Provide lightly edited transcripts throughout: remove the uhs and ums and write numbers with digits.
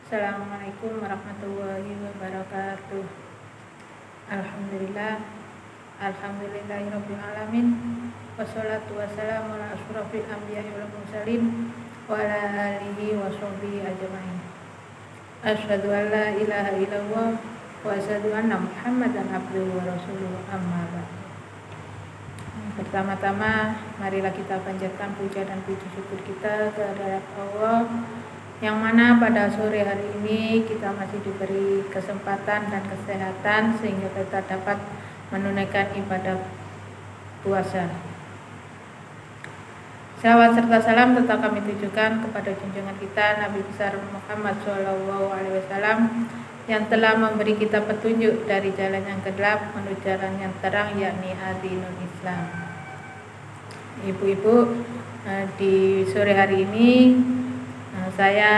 Assalamualaikum warahmatullahi wabarakatuh. Alhamdulillah, alhamdulillahirabbil alamin. Wassalatu wassalamu ala asyrofil anbiya'i wal mursalin wa ala alihi wa sahbihi ajmain. Asyhadu an la ilaha illallah wa asyhadu anna Muhammadan abduhu wa rasuluhu, amma ba'd. Pertama-tama marilah kita panjatkan puja dan puji syukur kita kehadirat Allah, yang mana pada sore hari ini kita masih diberi kesempatan dan kesehatan sehingga kita dapat menunaikan ibadah puasa. Salawat serta salam tetap kami tujukan kepada junjungan kita Nabi besar Muhammad SAW yang telah memberi kita petunjuk dari jalan yang gelap menuju jalan yang terang, yakni dinul Islam. Ibu-ibu, di sore hari ini saya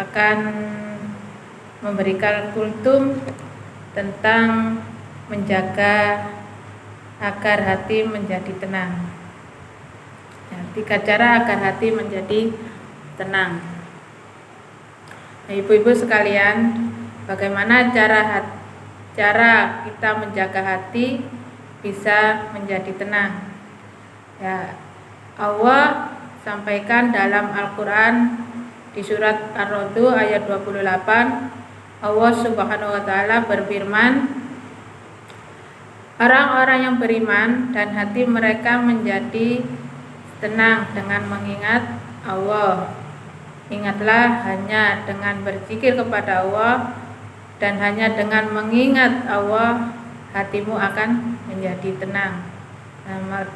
akan memberikan kultum tentang menjaga agar hati menjadi tenang. 3 cara agar hati menjadi tenang. Ibu-ibu sekalian, bagaimana cara kita menjaga hati bisa menjadi tenang? Ya, Allah sampaikan dalam Al-Quran di surat Ar-Ra'd ayat 28, Allah Subhanahu wa Ta'ala berfirman, orang-orang yang beriman dan hati mereka menjadi tenang dengan mengingat Allah. Ingatlah, hanya dengan berzikir kepada Allah dan hanya dengan mengingat Allah, hatimu akan menjadi tenang.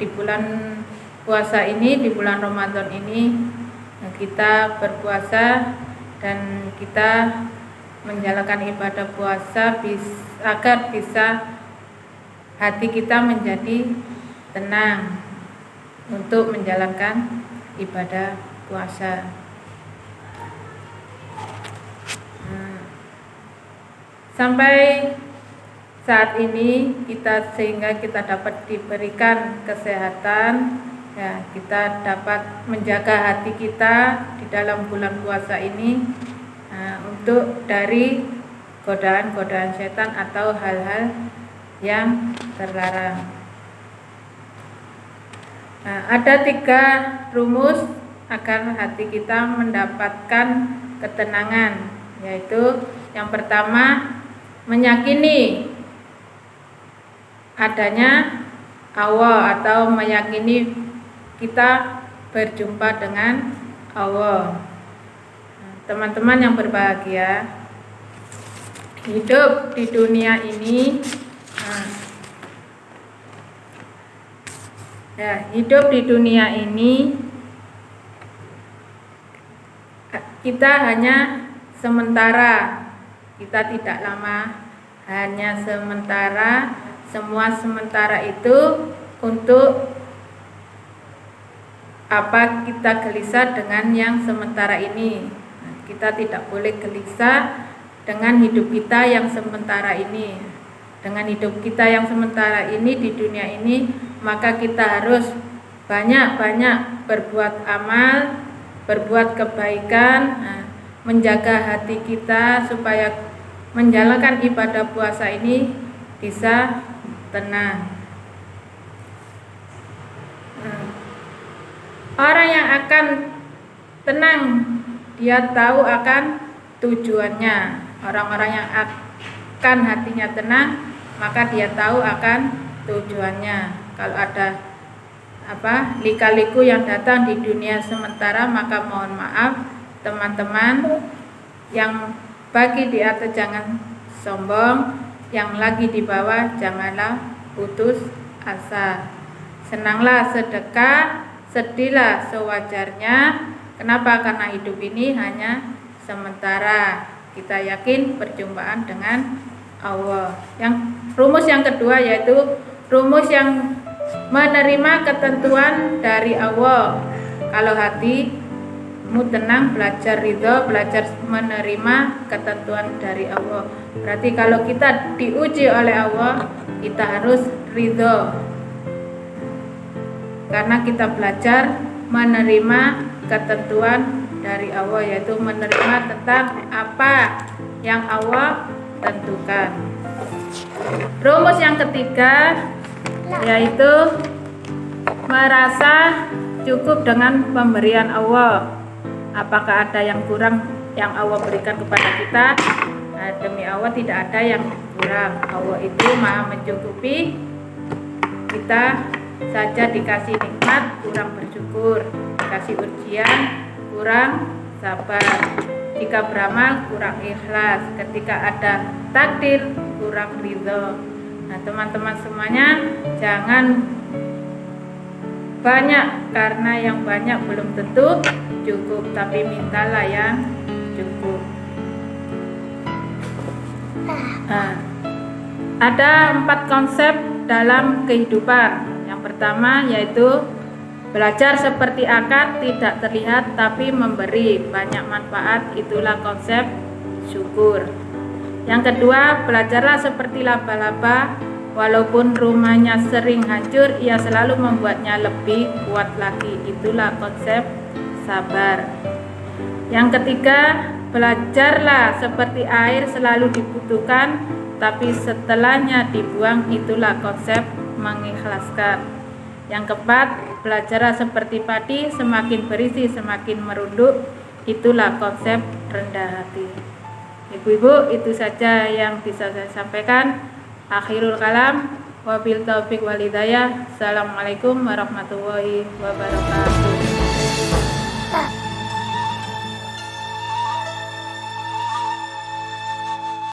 Di bulan puasa ini, di bulan Ramadan ini, kita berpuasa dan kita menjalankan ibadah puasa agar bisa hati kita menjadi tenang untuk menjalankan ibadah puasa. Sampai saat ini sehingga kita dapat diberikan kesehatan, ya, kita dapat menjaga hati kita di dalam bulan puasa ini untuk dari godaan-godaan setan atau hal-hal yang terlarang. Ada 3 rumus agar hati kita mendapatkan ketenangan, yaitu yang pertama, meyakini adanya Allah atau meyakini kita berjumpa dengan Allah. Teman-teman yang berbahagia, hidup di dunia ini kita hanya sementara, kita tidak lama, hanya sementara. Semua sementara itu untuk apa kita gelisah dengan yang sementara ini. Kita tidak boleh gelisah dengan hidup kita yang sementara ini. Dengan hidup kita yang sementara ini di dunia ini, maka kita harus banyak-banyak berbuat amal, berbuat kebaikan, menjaga hati kita supaya menjalankan ibadah puasa ini bisa tenang. Orang yang akan tenang, dia tahu akan tujuannya. Orang-orang yang akan hatinya tenang, maka dia tahu akan tujuannya. Kalau ada lika-liku yang datang di dunia sementara, maka mohon maaf teman-teman, yang bagi di atas jangan sombong, yang lagi di bawah janganlah putus asa. Senanglah sedekah, sedihlah sewajarnya. Kenapa? Karena hidup ini hanya sementara. Kita yakin perjumpaan dengan Allah. Rumus yang kedua yaitu rumus yang menerima ketentuan dari Allah. Kalau hatimu tenang, belajar ridho, belajar menerima ketentuan dari Allah. Berarti kalau kita diuji oleh Allah, kita harus ridho, karena kita belajar menerima ketentuan dari Allah, yaitu menerima tentang apa yang Allah tentukan. Rumus yang ketiga yaitu merasa cukup dengan pemberian Allah. Apakah ada yang kurang yang Allah berikan kepada kita? Nah, demi Allah tidak ada yang kurang. Allah itu maha mencukupi. Kita saja dikasih nikmat kurang bersyukur, dikasih ujian kurang sabar, jika beramal kurang ikhlas, ketika ada takdir kurang ridho. Nah, teman-teman semuanya, jangan banyak, karena yang banyak belum tentu cukup, tapi mintalah yang cukup. Nah, ada 4 konsep dalam kehidupan. Yang pertama yaitu belajar seperti akar, tidak terlihat tapi memberi banyak manfaat, itulah konsep syukur. Yang kedua, belajarlah seperti laba-laba, walaupun rumahnya sering hancur, ia selalu membuatnya lebih kuat lagi, itulah konsep sabar. Yang ketiga, belajarlah seperti air selalu dibutuhkan, tapi setelahnya dibuang, itulah konsep mengikhlaskan. Yang keempat, belajarlah seperti padi, semakin berisi semakin merunduk, itulah konsep rendah hati. Ibu-ibu, itu saja yang bisa saya sampaikan. Akhirul kalam, wabil taufiq wal hidayah. Assalamualaikum warahmatullahi wabarakatuh.